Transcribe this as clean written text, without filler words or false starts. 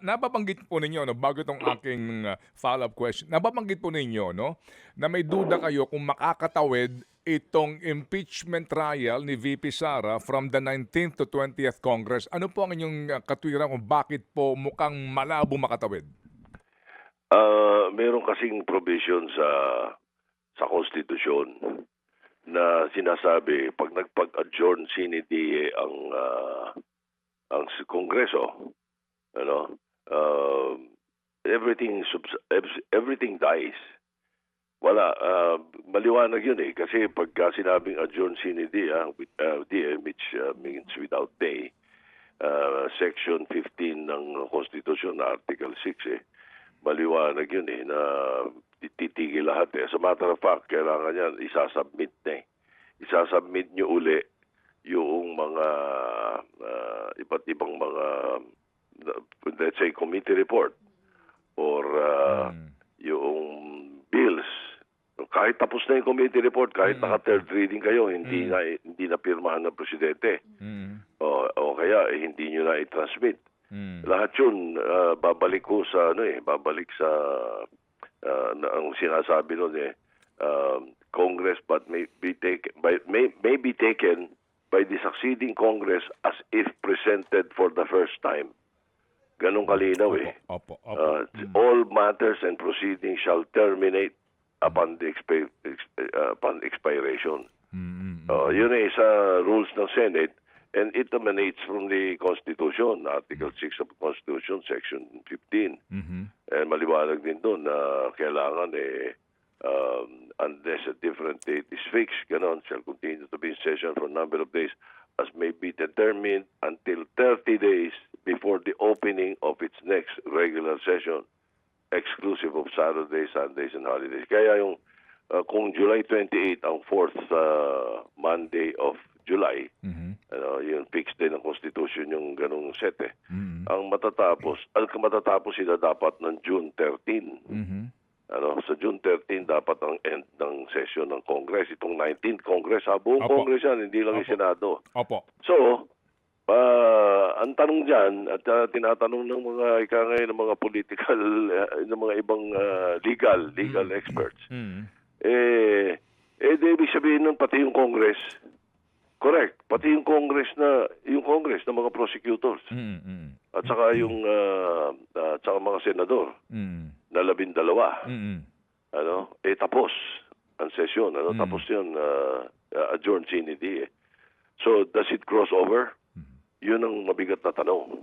nababanggit po ninyo 'no, bago 'tong aking, follow-up question, nababanggit po ninyo 'no, na may duda kayo kung makakatawid itong impeachment trial ni VP Sara from the 19th to 20th Congress. Ano po ang inyong, katwiran kung bakit po mukhang malabo makatawid? Meron kasing provision sa konstitusyon na sinasabi pag nagpag-adjourn sine die ang Kongreso, ano, everything dies. Wala, maliwanag yun eh. Kasi pagka sinabing adjourn sine die, which means without day, Section 15 ng Constitution, Article 6 eh, maliwanag yun eh, na titigil lahat eh. As a matter of fact, kailangan yan, isasubmit na eh. Isasubmit nyo uli yung mga iba't ibang mga, let's say, committee report or yung bills. Kahit tapos na yung committee report, kahit naka-third reading kayo, hindi na pirmahan ng presidente. O kaya hindi nyo na i-transmit. Lahat yun babalik ko sa babalik sa ang sinasabi noon Congress but may be taken by the succeeding Congress as if presented for the first time. Ganun kalinaw eh. All matters and proceedings shall terminate upon the expiration. Yun ay sa rules ng Senate. And it emanates from the Constitution, Article 6 of the Constitution, Section 15. And maliwanag din doon na kailangan unless a different date is fixed, ganon, shall continue to be in session for a number of days as may be determined until 30 days before the opening of its next regular session, exclusive of Saturdays, Sundays, and holidays. Kaya yung kung July 28 ang fourth Monday of July, yung fixed din ng Constitution yung ganung set eh. Ang matatapos sila dapat ng June 13. Sa June 13 dapat ang end ng session ng Congress. Itong 19th Congress, buong Congress yan, hindi lang yung Senado. So, ang tanong dyan, at tinatanong ng mga ng mga political, ng mga ibang legal experts, ibig sabihin nun pati yung Congress, correct, pati yung Congress ng mga prosecutors, at saka yung mga senador na 12, tapos ang session, tapos yun, adjourn sine die. So, does it cross over? Yun ang mabigat na tanong.